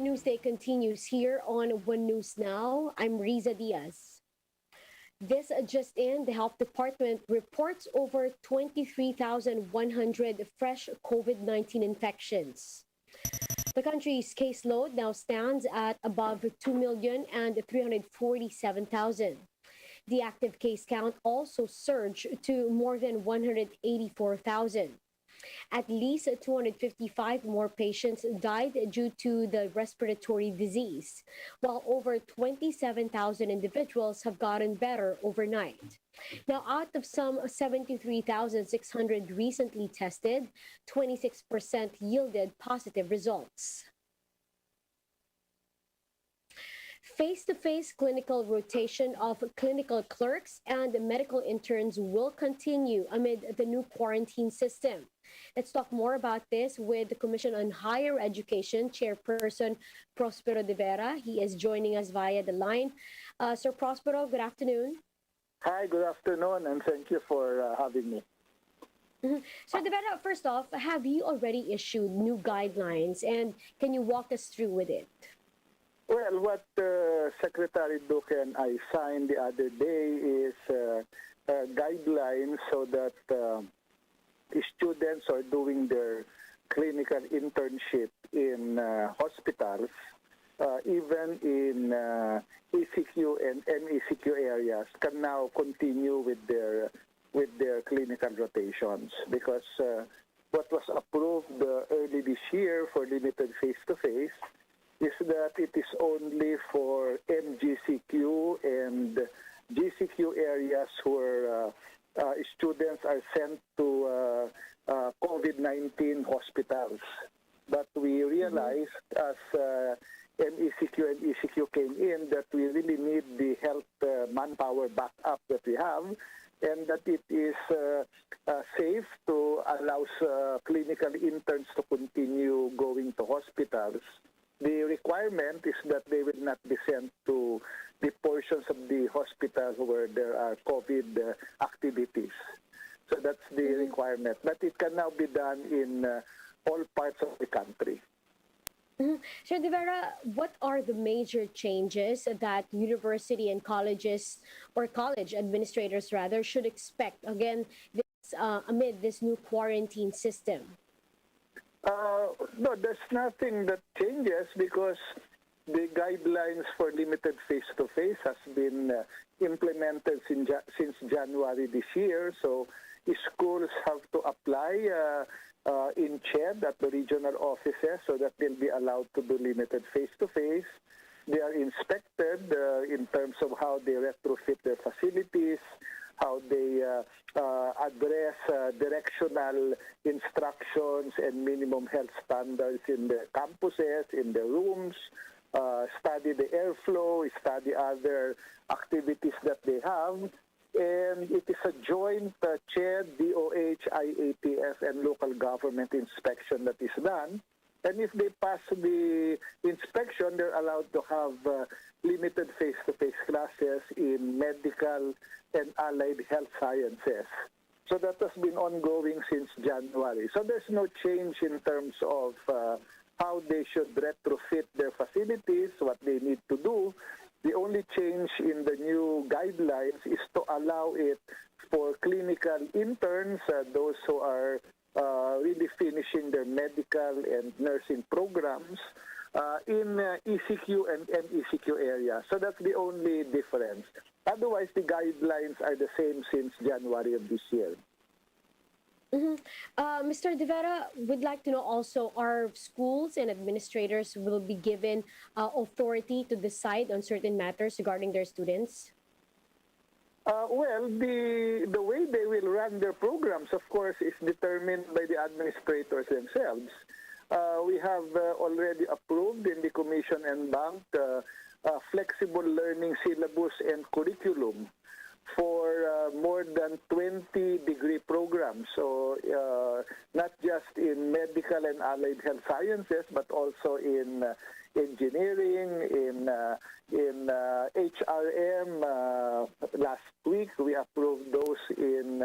One News Day continues here on One News Now. I'm Riza Diaz. This just in, the Health Department reports over 23,100 fresh COVID-19 infections. The country's caseload now stands at above 2,347,000. The active case count also surged to more than 184,000. At least 255 more patients died due to the respiratory disease, while over 27,000 individuals have gotten better overnight. Now, out of some 73,600 recently tested, 26% yielded positive results. Face-to-face clinical rotation of clinical clerks and medical interns will continue amid the new quarantine system. Let's talk more about this with the Commission on Higher Education Chairperson Prospero de Vera. He is joining us via the line. Sir Prospero, good afternoon. Hi, good afternoon, and thank you for having me. So, de Vera, first off, have you already issued new guidelines, and can you walk us through with it? Well, what Secretary Duque and I signed the other day is guidelines so that the students are doing their clinical internship in hospitals, even in ECQ and MECQ areas, can now continue with their clinical rotations, because what was approved early this year for limited face-to-face is that it is only for MGCQ and GCQ areas where students are sent to COVID-19 hospitals. But we realized as MECQ and ECQ came in that we really need the health manpower backup that we have, and that it is safe to allow clinical interns to continue going to hospitals. The requirement is that they will not be sent to the portions of the hospital where there are COVID activities. So that's the requirement. But it can now be done in all parts of the country. Sir De Vera, what are the major changes that university and colleges, or college administrators rather, should expect, again, amid this new quarantine system? No, there's nothing that changes because the guidelines for limited face-to-face has been implemented since January this year. So schools have to apply in CHED at the regional offices so that they'll be allowed to do limited face-to-face. They are inspected in terms of how they retrofit their facilities, how they address directional instructions and minimum health standards in the campuses, in the rooms, study the airflow, study other activities that they have. And it is a joint CHED, DOH, IATF, and local government inspection that is done. And if they pass the inspection, they're allowed to have limited face-to-face classes in medical and allied health sciences. So that has been ongoing since January. So there's no change in terms of how they should retrofit their facilities, what they need to do. The only change in the new guidelines is to allow it for clinical interns, those who are really finishing their medical and nursing programs in ECQ and MECQ areas. So that's the only difference. Otherwise, the guidelines are the same since January of this year. Mr. De Vera, would like to know also, are schools and administrators will be given authority to decide on certain matters regarding their students? Well, the way they will run their programs, of course, is determined by the administrators themselves. We have already approved in the Commission and Bank flexible learning syllabus and curriculum for more than 20 degree programs. So not just in medical and allied health sciences, but also in engineering, in HRM. Last week, we approved those in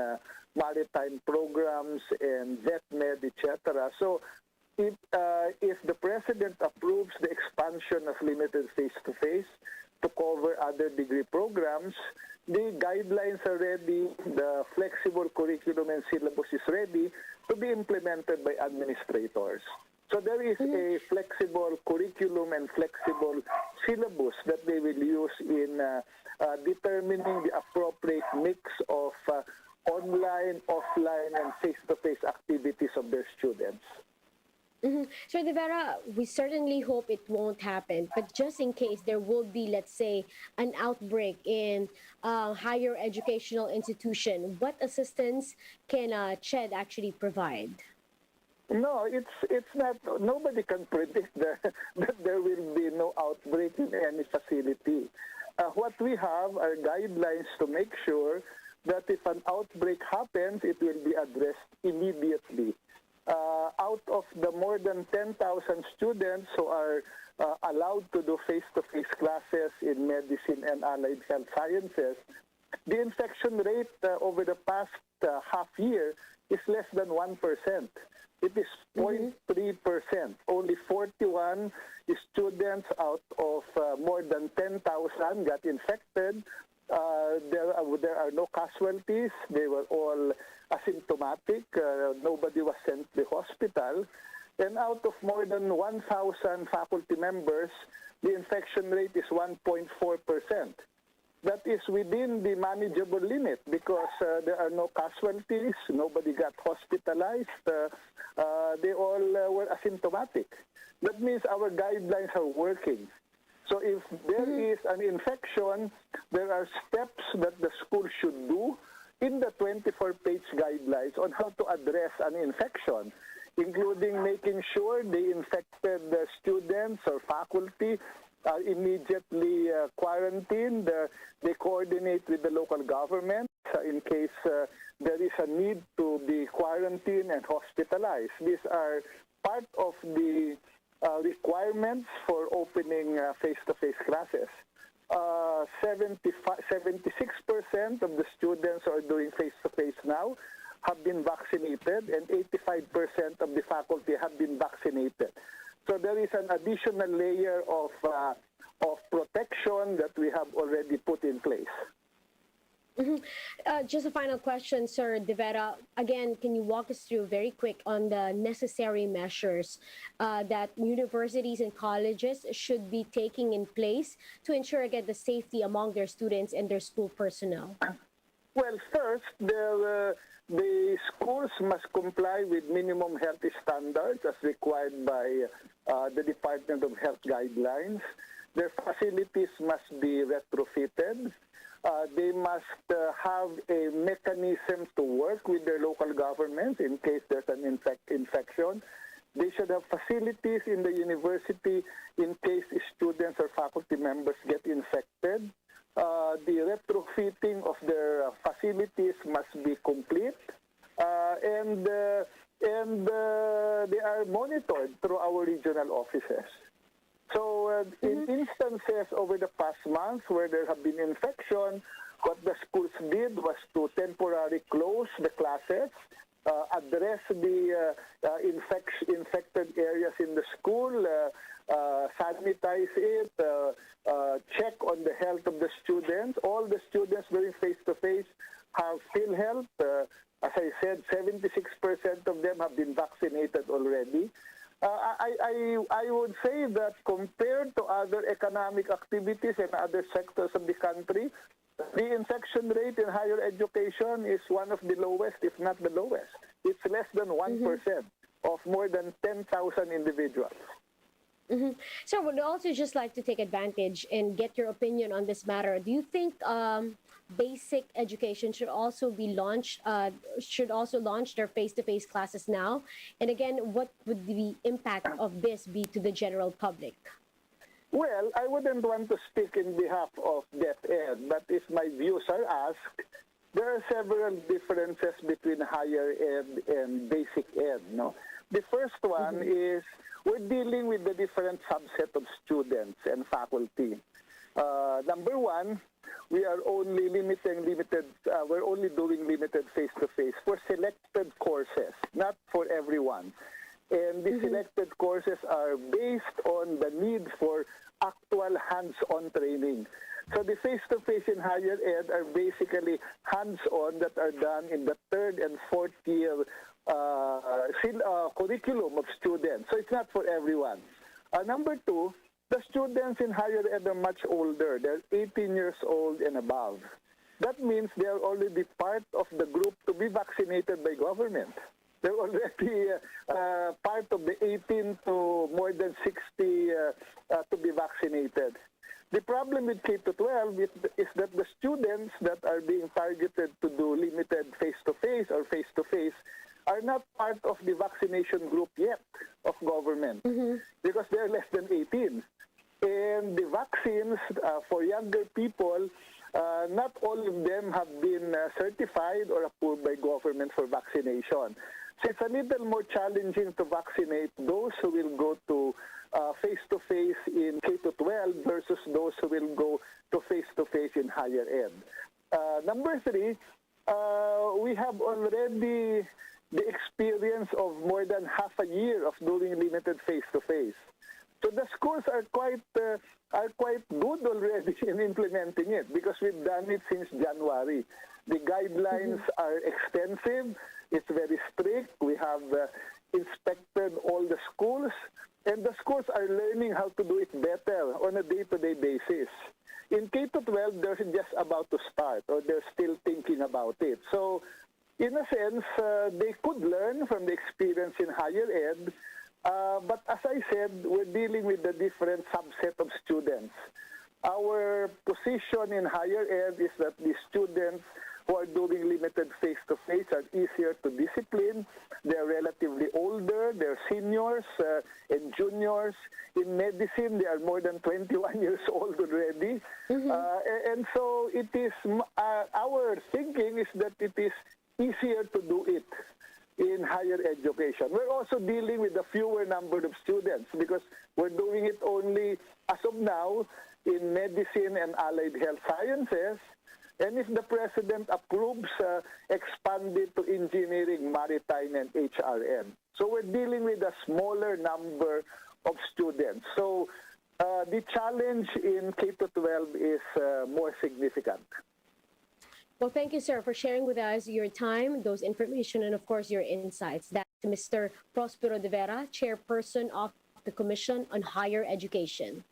maritime programs and vet med, etc. So if the president approves the expansion of limited face-to-face to cover other degree programs, the guidelines are ready, the flexible curriculum and syllabus is ready to be implemented by administrators. So there is a flexible curriculum and flexible syllabus that they will use in determining the appropriate mix of online, offline, and face-to-face activities of their students. Sir De Vera, we certainly hope it won't happen, but just in case there will be, let's say, an outbreak in higher educational institution, what assistance can CHED actually provide? No, it's not. Nobody can predict that there will be no outbreak in any facility. What we have are guidelines to make sure that if an outbreak happens, it will be addressed immediately. Out of the more than 10,000 students who are allowed to do face-to-face classes in medicine and allied health sciences, the infection rate over the past half year is less than 1%. It is 0.3%. Only 41 students out of more than 10,000 got infected. There are no casualties. They were all asymptomatic. Nobody was sent to the hospital. And out of more than 1,000 faculty members, the infection rate is 1.4%. That is within the manageable limit because there are no casualties, nobody got hospitalized, they all were asymptomatic. That means our guidelines are working. So if there is an infection, there are steps that the school should do in the 24-page guidelines on how to address an infection, including making sure the infected students or faculty are immediately quarantined. They coordinate with the local government in case there is a need to be quarantined and hospitalized. These are part of the requirements for opening face-to-face classes. 76% of the students who are doing face-to-face now have been vaccinated, and 85% of the faculty have been vaccinated. So there is an additional layer of protection that we have already put in place. Just a final question, Sir De Vera. Again, can you walk us through very quick on the necessary measures that universities and colleges should be taking in place to ensure, again, the safety among their students and their school personnel? Well, first, the schools must comply with minimum health standards as required by the Department of Health guidelines. Their facilities must be retrofitted. They must have a mechanism to work with their local governments in case there's an infection. They should have facilities in the university in case students or faculty members get infected. The retrofitting of their facilities must be complete, and they are monitored through our regional offices. So in instances over the past months where there have been infection, what the schools did was to temporarily close the classes, address the infected areas in the school, sanitize it, check on the health of the students. All the students doing face-to-face have PhilHealth. As I said, 76% of them have been vaccinated already. I would say that compared to other economic activities and other sectors of the country, the infection rate in higher education is one of the lowest, if not the lowest. It's less than 1% of more than 10,000 individuals. So I would also just like to take advantage and get your opinion on this matter. Do you think basic education should also be launched, launch their face-to-face classes now? And again, what would the impact of this be to the general public? Well, I wouldn't want to speak in behalf of DepEd, but if my views are asked, there are several differences between higher ed and basic ed. No? The first one is we're dealing with the different subset of students and faculty. Number one, we are only we're only doing limited face-to-face for selected courses, not for everyone. And the selected courses are based on the need for actual hands-on training. So the face-to-face in higher ed are basically hands-on that are done in the third and fourth year curriculum of students. So it's not for everyone. Number two, the students in higher ed are much older. They're 18 years old and above. That means they are already part of the group to be vaccinated by government. They're already part of the 18 to more than 60 to be vaccinated. The problem with K-12 is that the students that are being targeted to do limited face-to-face or face-to-face are not part of the vaccination group yet of government because they're less than 18. And the vaccines for younger people, not all of them have been certified or approved by government for vaccination. So it's a little more challenging to vaccinate those who will go to face-to-face in K-12 versus those who will go to face-to-face in higher ed. Number three, we have already the experience of more than half a year of doing limited face-to-face. So the schools are quite good already in implementing it because we've done it since January. The guidelines are extensive. It's very strict. We have inspected all the schools, and the schools are learning how to do it better on a day-to-day basis. In K-12, they're just about to start, or they're still thinking about it. So, in a sense, they could learn from the experience in higher ed, but as I said, we're dealing with a different subset of students. Our position in higher ed is that the students who are doing limited face-to-face are easier to discipline. They're relatively older. They're seniors and juniors. In medicine, they are more than 21 years old already. And so it is our thinking is that it is easier to do it in higher education. We're also dealing with a fewer number of students because we're doing it only, as of now, in medicine and allied health sciences. And if the president approves, expand it to engineering, maritime, and HRM. So we're dealing with a smaller number of students. So the challenge in K-12 is more significant. Well, thank you, sir, for sharing with us your time, those information, and of course, your insights. That's Mr. Prospero de Vera, Chairperson of the Commission on Higher Education.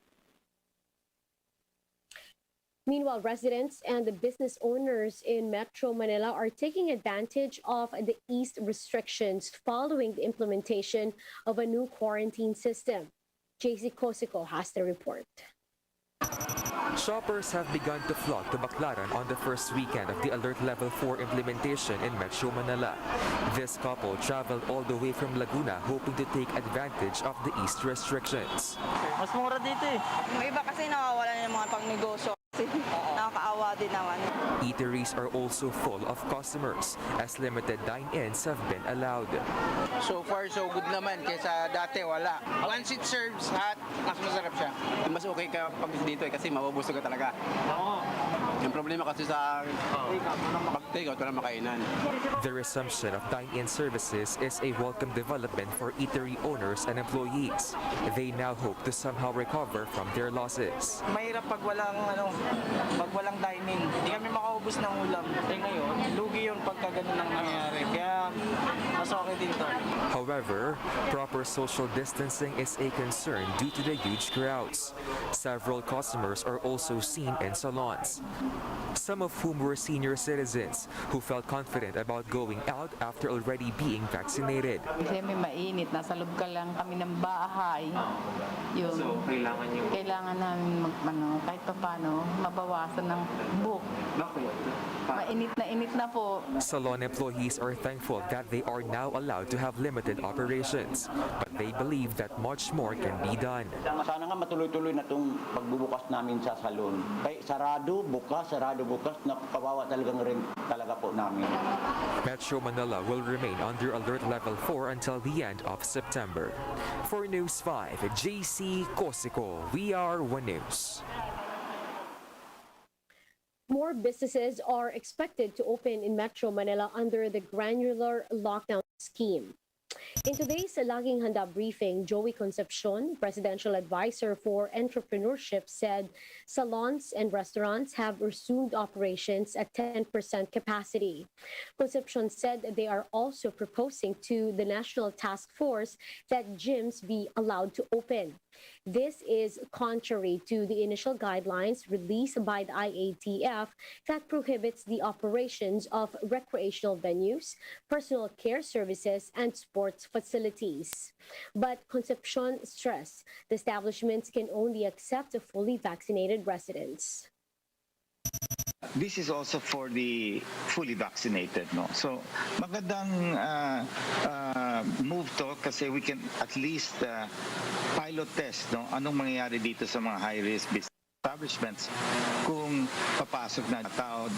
Meanwhile, residents and the business owners in Metro Manila are taking advantage of the eased restrictions following the implementation of a new quarantine system. JC Cosico has the report. Shoppers have begun to flock to Baclaran on the first weekend of the Alert Level 4 implementation in Metro Manila. This couple traveled all the way from Laguna hoping to take advantage of the eased restrictions. Mas mura dito eh. Yung iba kasi nakawala ng mga pangnegosyo kasi nakakaawa din naman. Eateries are also full of customers as limited dine-ins have been allowed. So far so good naman kaysa dati wala. Once it serves hot, mas masarap siya. Mas okay ka pag dito eh, kasi mabubusog ka talaga. Oo. Yung problema kasi sa pag-takeout, walang makainan. The resumption of dine-in services is a welcome development for eatery owners and employees. They now hope to somehow recover from their losses. Mahirap pag walang dining. Hindi kami makaubos ng ulam. Eh ngayon, lugi yun pagka ganun ang nangyayari. Kaya mas okay din to. However, proper social distancing is a concern due to the huge crowds. Several customers are also seen in salons, some of whom were senior citizens who felt confident about going out after already being vaccinated. Kasi may mainit, nasa loob ka lang kami ng bahay. Yun. So, Kailangan namin kahit pa paano, mabawasan ng book. Mainit na po. Salon employees are thankful that they are now allowed to have limited operations, but they believe that much more can be done. Sana nga matuloy-tuloy na itong pagbubukas namin sa salon. Kaya sarado, bukas, kawawa talagang rin talaga po namin. Metro Manila will remain under Alert Level 4 until the end of September. For News 5, JC Cosico, we are One News. More businesses are expected to open in Metro Manila under the granular lockdown scheme. In today's Laging Handa briefing, Joey Concepcion, presidential advisor for entrepreneurship, said salons and restaurants have resumed operations at 10% capacity. Concepcion said they are also proposing to the National Task Force that gyms be allowed to open. This is contrary to the initial guidelines released by the IATF that prohibits the operations of recreational venues, personal care services, and sports facilities. But Concepcion stressed the establishments can only accept fully vaccinated residents. This is also for the fully vaccinated, no? So magandang move to kasi we can at least pilot test, no? Anong mangyayari dito sa mga high-risk business establishments kung papasok na tao.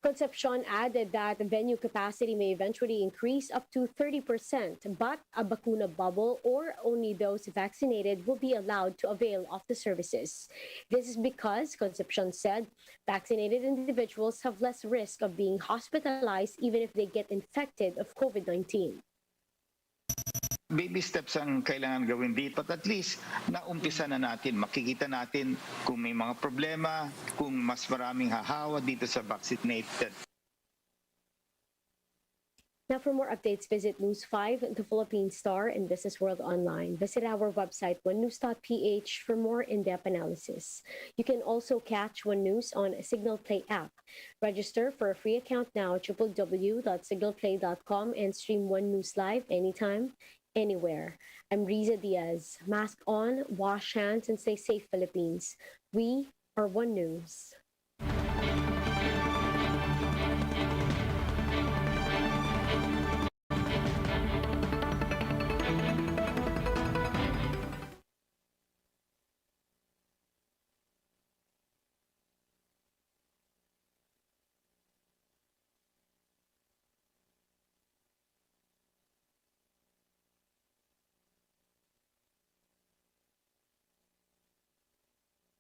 Concepcion added that the venue capacity may eventually increase up to 30%, but a bakuna bubble or only those vaccinated will be allowed to avail of the services. This is because, Concepcion said, vaccinated individuals have less risk of being hospitalized even if they get infected of COVID-19. Baby steps ang kailangan gawin dito, but at least naumpisa na natin, makikita natin kung may mga problema, kung mas maraming hahawa dito sa vaccinated. Now, for more updates, visit News 5, The Philippine Star, and Business World Online. Visit our website, onenews.ph, for more in-depth analysis. You can also catch One News on Signal Play app. Register for a free account now at www.signalplay.com and stream One News live anytime, anywhere. I'm Riza Diaz. Mask on, wash hands, and stay safe, Philippines. We are One News.